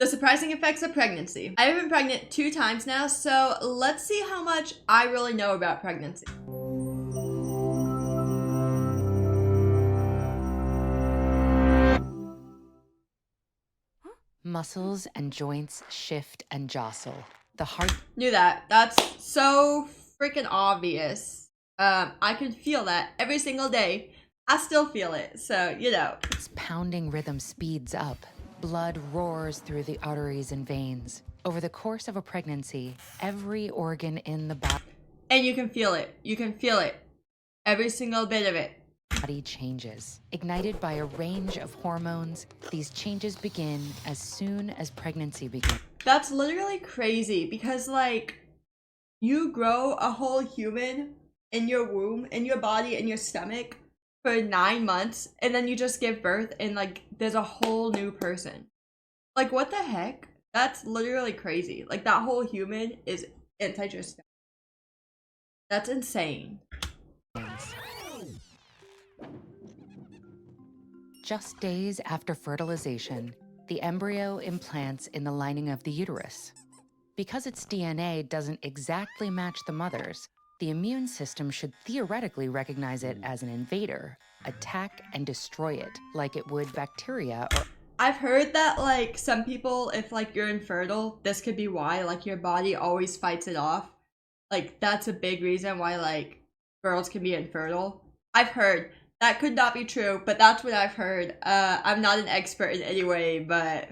The surprising effects of pregnancy. I've been pregnant 2 times now, so let's see how much I really know about pregnancy. Muscles and joints shift and jostle. The heart Knew that. That's so freaking obvious. I can feel that every single day. I still feel it, so its pounding rhythm speeds up. Blood roars through the arteries and veins. Over the course of a pregnancy, every organ in the And you can feel it. You can feel it. Every single bit of it. body changes. Ignited by a range of hormones, these changes begin as soon as pregnancy begins. That's literally crazy because, like, you grow a whole human in your womb, in your body, in your stomach for 9 months, and then you just give birth, and, like, there's a whole new person. Like, what the heck? That's literally crazy. Like, that whole human is inside your stomach. That's insane. Just days after fertilization, the embryo implants in the lining of the uterus. Because its DNA doesn't exactly match the mother's, the immune system should theoretically recognize it as an invader, attack and destroy it, like it would bacteria or... I've heard that, like, some people, if, like, you're infertile, this could be why, like, your body always fights it off. Like, that's a big reason why, like, girls can be infertile. I've heard. That could not be true, but that's what I've heard. I'm not an expert in any way, but...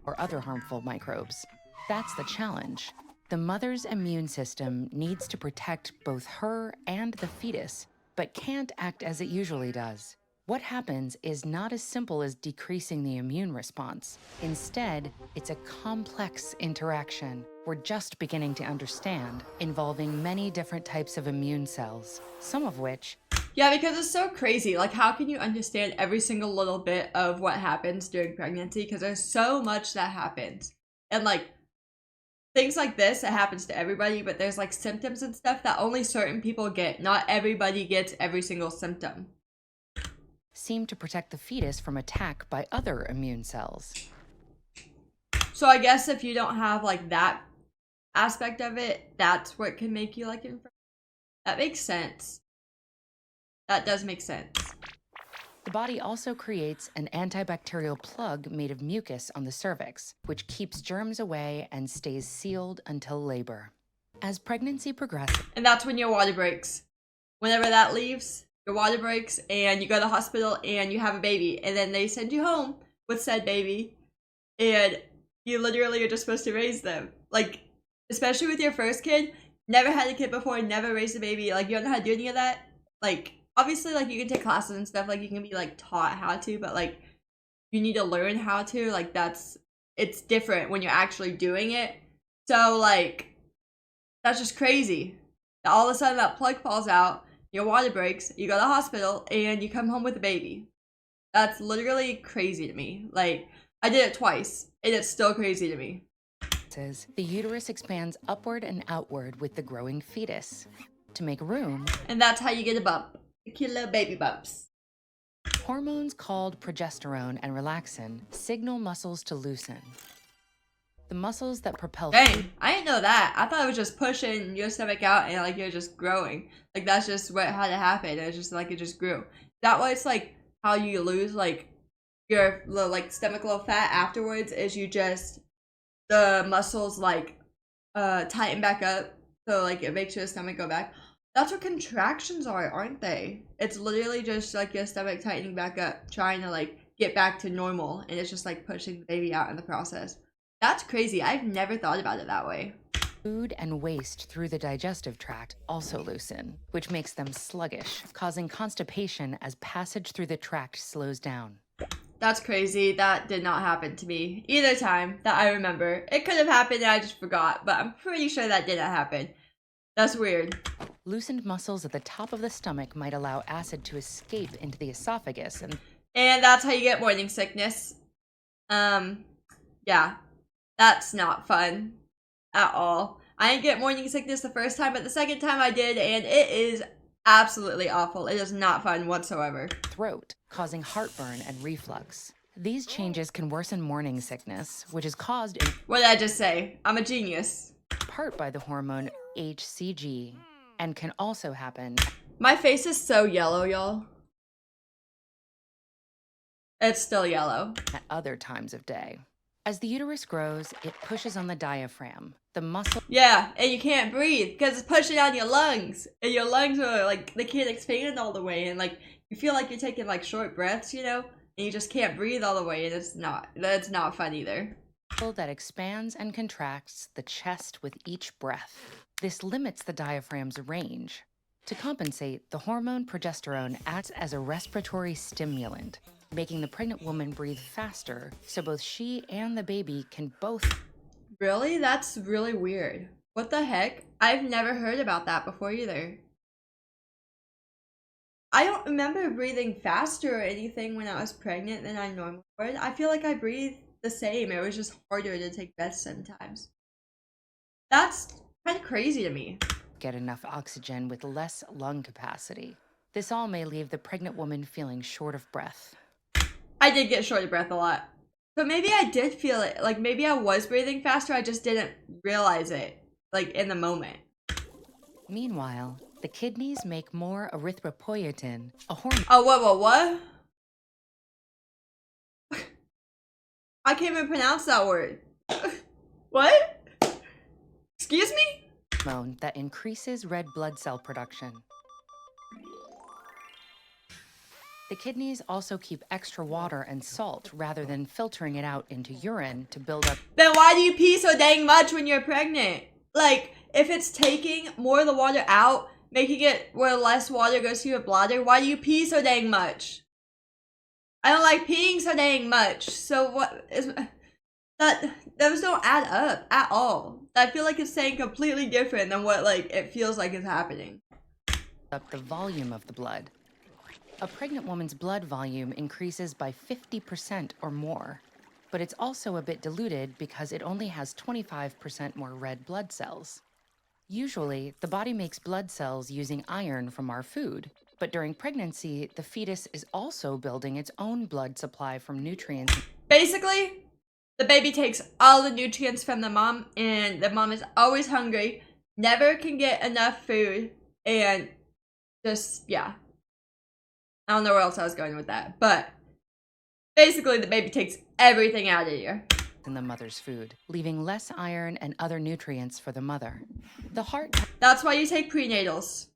or other harmful microbes. That's the challenge. The mother's immune system needs to protect both her and the fetus, but can't act as it usually does. What happens is not as simple as decreasing the immune response. Instead, it's a complex interaction we're just beginning to understand, involving many different types of immune cells, some of which... Yeah, because it's so crazy. Like, how can you understand every single little bit of what happens during pregnancy? Because there's so much that happens. And, like, things like this, it happens to everybody, but there's, like, symptoms and stuff that only certain people get. Not everybody gets every single symptom. Seem to protect the fetus from attack by other immune cells. So I guess if you don't have, like, that aspect of it, that's what can make you, like, infertile. That makes sense. That does make sense. The body also creates an antibacterial plug made of mucus on the cervix, which keeps germs away and stays sealed until labor. As pregnancy progresses... And that's when your water breaks. Whenever that leaves, your water breaks, and you go to the hospital, and you have a baby, and then they send you home with said baby, and you literally are just supposed to raise them. Like, especially with your first kid, never had a kid before, never raised a baby, like, you don't know how to do any of that. Like, obviously, like, you can take classes and stuff, like, you can be, like, taught how to, but, like, you need to learn how to, like, it's different when you're actually doing it. So, like, that's just crazy. All of a sudden, that plug falls out, your water breaks, you go to the hospital, and you come home with a baby. That's literally crazy to me. Like, I did it twice, and it's still crazy to me. The uterus expands upward and outward with the growing fetus to make room. And that's how you get a bump. Cute little baby bumps. Hormones called progesterone and relaxin signal muscles to loosen. The muscles that propel... Dang, I didn't know that. I thought it was just pushing your stomach out and, like, you're just growing. Like, that's just what had to happen. It's just like it just grew. That way, it's like how you lose, like, your little, like, stomach little fat afterwards is you just, the muscles, like, tighten back up. So, like, it makes your stomach go back. That's what contractions are, aren't they? It's literally just, like, your stomach tightening back up, trying to, like, get back to normal. And it's just, like, pushing the baby out in the process. That's crazy. I've never thought about it that way. Food and waste through the digestive tract also loosen, which makes them sluggish, causing constipation as passage through the tract slows down. That's crazy. That did not happen to me either time that I remember. It could have happened and I just forgot, but I'm pretty sure that didn't happen. That's weird. Loosened muscles at the top of the stomach might allow acid to escape into the esophagus and that's how you get morning sickness. Yeah. That's not fun at all. I didn't get morning sickness the first time, but the second time I did, and it is absolutely awful. It is not fun whatsoever. Throat, causing heartburn and reflux. These changes can worsen morning sickness, which is caused in What did I just say? I'm a genius. part by the hormone HCG and can also happen My face is so yellow, y'all. It's still yellow. at other times of day. As the uterus grows, it pushes on the diaphragm, the muscle Yeah, and you can't breathe because it's pushing on your lungs. And your lungs are like, they can't expand all the way. And like, you feel like you're taking like short breaths, you know? And you just can't breathe all the way. And that's not fun either. that expands and contracts the chest with each breath. This limits the diaphragm's range. To compensate, the hormone progesterone acts as a respiratory stimulant, making the pregnant woman breathe faster so both she and the baby can both. Really? That's really weird. What the heck? I've never heard about that before either. I don't remember breathing faster or anything when I was pregnant than I normally would. I feel like I breathed the same. It was just harder to take breaths sometimes. That's kind of crazy to me. Get enough oxygen with less lung capacity. This all may leave the pregnant woman feeling short of breath. I did get short of breath a lot. So maybe I did feel it. Like maybe I was breathing faster. I just didn't realize it like in the moment. Meanwhile, the kidneys make more erythropoietin, a hormone Oh, what? I can't even pronounce that word. What? Excuse me? that increases red blood cell production. The kidneys also keep extra water and salt rather than filtering it out into urine to build up. Then why do you pee so dang much when you're pregnant? Like, if it's taking more of the water out, making it where less water goes to your bladder, why do you pee so dang much? I don't like peeing so dang much. So what is that? Those don't add up at all. I feel like it's saying completely different than what like it feels like is happening. Up the volume of the blood. A pregnant woman's blood volume increases by 50% or more, but it's also a bit diluted because it only has 25% more red blood cells. Usually, the body makes blood cells using iron from our food, but during pregnancy, the fetus is also building its own blood supply from nutrients. Basically, the baby takes all the nutrients from the mom, and the mom is always hungry, never can get enough food, and just, yeah. I don't know where else I was going with that, but basically the baby takes everything out of you. In the mother's food, leaving less iron and other nutrients for the mother. The heart That's why you take prenatals.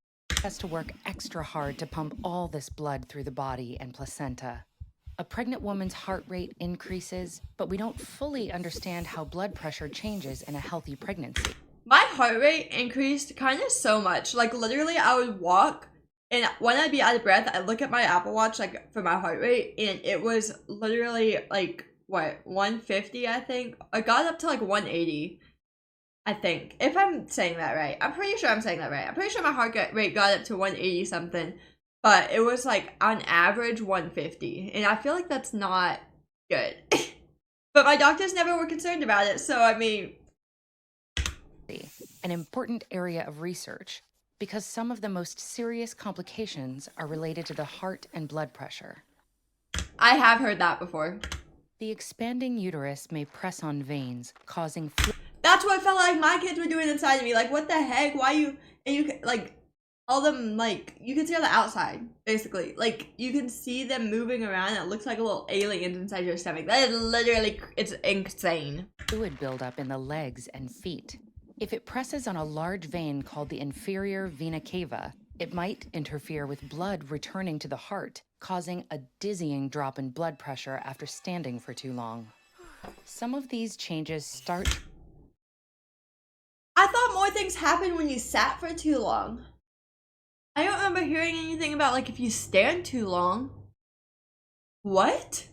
has to work extra hard to pump all this blood through the body and placenta. A pregnant woman's heart rate increases, but we don't fully understand how blood pressure changes in a healthy pregnancy. My heart rate increased kind of so much. Like literally I would walk, and when I'd be out of breath, I'd look at my Apple Watch like for my heart rate, and it was literally like what, 150 I think. I got up to like 180 I think, if I'm saying that right. I'm pretty sure I'm saying that right. I'm pretty sure my heart rate got up to 180 something, but it was like on average 150, and I feel like that's not good. But my doctors never were concerned about it, so I mean, an important area of research because some of the most serious complications are related to the heart and blood pressure. I have heard that before. The expanding uterus may press on veins, causing That's what it felt like my kids were doing inside of me. Like, what the heck? Why you, and you, like, all them, like, you can see on the outside, basically. Like, you can see them moving around. And it looks like a little aliens inside your stomach. That is literally, it's insane. fluid buildup in the legs and feet. If it presses on a large vein called the inferior vena cava, it might interfere with blood returning to the heart, causing a dizzying drop in blood pressure after standing for too long. Some of these changes start. I thought more things happened when you sat for too long. I don't remember hearing anything about, like, if you stand too long. What?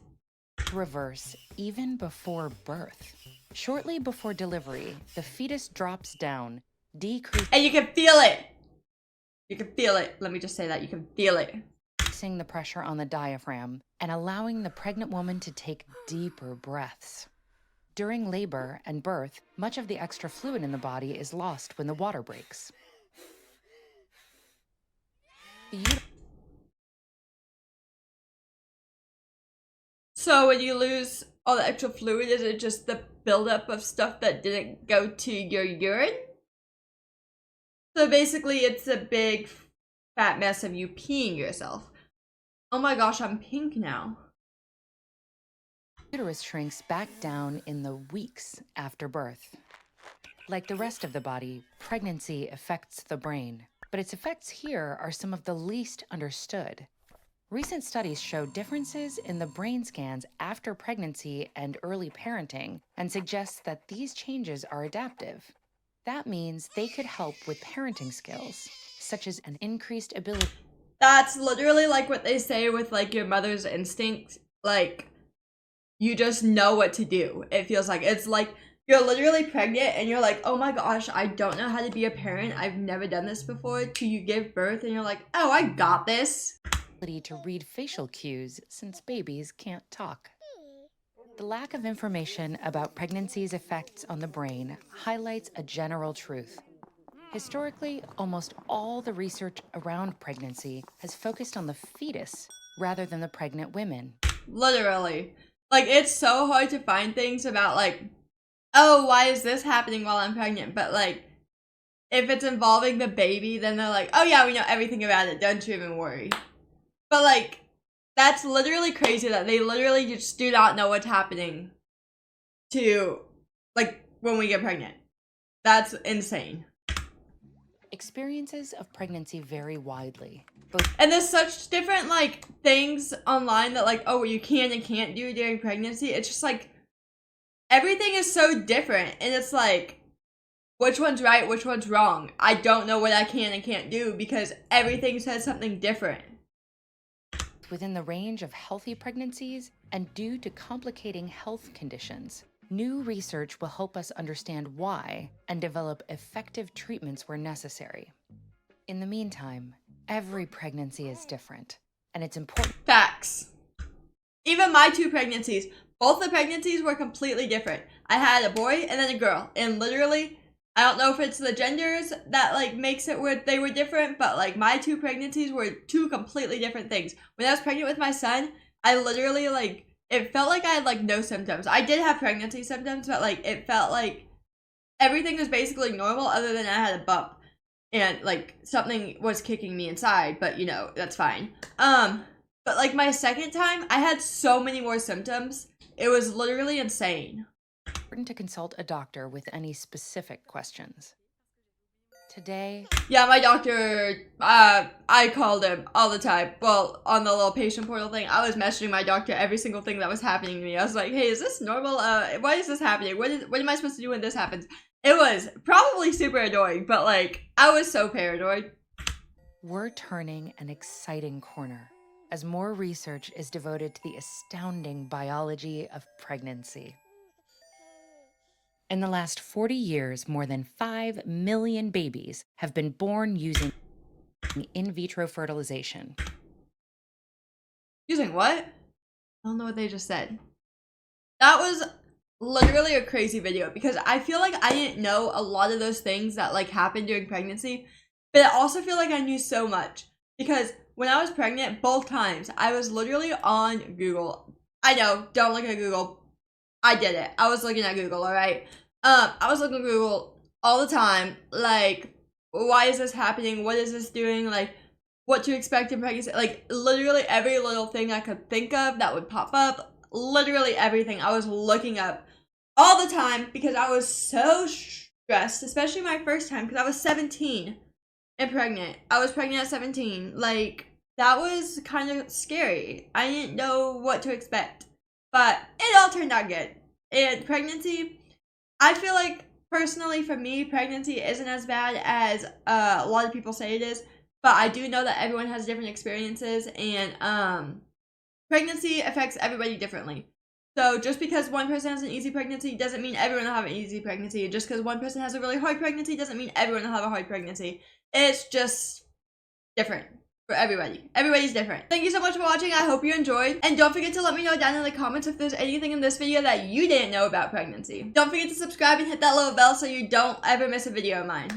Reverse even before birth. Shortly before delivery, the fetus drops down, And you can feel it. You can feel it. Let me just say that. You can feel it. decreasing the pressure on the diaphragm and allowing the pregnant woman to take deeper breaths. During labor and birth, much of the extra fluid in the body is lost when the water breaks. So when you lose all the extra fluid, is it just the buildup of stuff that didn't go to your urine? So basically it's a big fat mess of you peeing yourself. Oh my gosh, I'm pink now. Uterus shrinks back down in the weeks after birth. Like the rest of the body, pregnancy affects the brain, but its effects here are some of the least understood. Recent studies show differences in the brain scans after pregnancy and early parenting and suggest that these changes are adaptive. That means they could help with parenting skills, such as an increased ability. That's literally like what they say with like your mother's instinct. Like, you just know what to do. It feels like it's like you're literally pregnant and you're like, oh my gosh, I don't know how to be a parent. I've never done this before. Till you give birth and you're like, oh, I got this. To read facial cues since babies can't talk. The lack of information about pregnancy's effects on the brain highlights a general truth. Historically, almost all the research around pregnancy has focused on the fetus rather than the pregnant women. Literally. Like, it's so hard to find things about, like, oh, why is this happening while I'm pregnant? But, like, if it's involving the baby, then they're like, oh yeah, we know everything about it. Don't you even worry. But, like, that's literally crazy that they literally just do not know what's happening to, like, when we get pregnant. That's insane. Experiences of pregnancy vary widely. And there's such different, like, things online that, like, oh, what you can and can't do during pregnancy. It's just, like, everything is so different. And it's, like, which one's right, which one's wrong? I don't know what I can and can't do because everything says something different. Within the range of healthy pregnancies and due to complicating health conditions. New research will help us understand why and develop effective treatments where necessary. In the meantime, every pregnancy is different, and it's important. Facts. Even my 2 pregnancies, both the pregnancies were completely different. I had a boy and then a girl, and literally, I don't know if it's the genders that, like, makes it where they were different, but, like, my 2 pregnancies were 2 completely different things. When I was pregnant with my son, I literally, like, it felt like I had, like, no symptoms. I did have pregnancy symptoms, but, like, it felt like everything was basically normal other than I had a bump. And, like, something was kicking me inside, but, you know, that's fine. But, like, my second time, I had so many more symptoms. It was literally insane. Important to consult a doctor with any specific questions. Today, yeah, my doctor, I called him all the time. Well, on the little patient portal thing, I was messaging my doctor every single thing that was happening to me. I was like, hey, is this normal? Why is this happening? What am I supposed to do when this happens? It was probably super annoying, but, like, I was so paranoid. We're turning an exciting corner as more research is devoted to the astounding biology of pregnancy. In the last 40 years, more than 5 million babies have been born using in vitro fertilization. Using what? I don't know what they just said. That was literally a crazy video because I feel like I didn't know a lot of those things that, like, happened during pregnancy, but I also feel like I knew so much because when I was pregnant, both times, I was literally on Google. I know, don't look at Google. I did it. I was looking at Google, alright? I was looking at Google all the time, like, why is this happening? What is this doing? Like, what to expect in pregnancy? Like, literally every little thing I could think of that would pop up, literally everything I was looking up all the time because I was so stressed, especially my first time because I was 17 and pregnant. I was pregnant at 17. Like, that was kind of scary. I didn't know what to expect, but it all turned out good. And pregnancy, I feel like, personally, for me, pregnancy isn't as bad as a lot of people say it is, but I do know that everyone has different experiences, and pregnancy affects everybody differently. So just because one person has an easy pregnancy doesn't mean everyone will have an easy pregnancy. Just because one person has a really hard pregnancy doesn't mean everyone will have a hard pregnancy. It's just different for everybody. Everybody's different. Thank you so much for watching. I hope you enjoyed. And don't forget to let me know down in the comments if there's anything in this video that you didn't know about pregnancy. Don't forget to subscribe and hit that little bell so you don't ever miss a video of mine.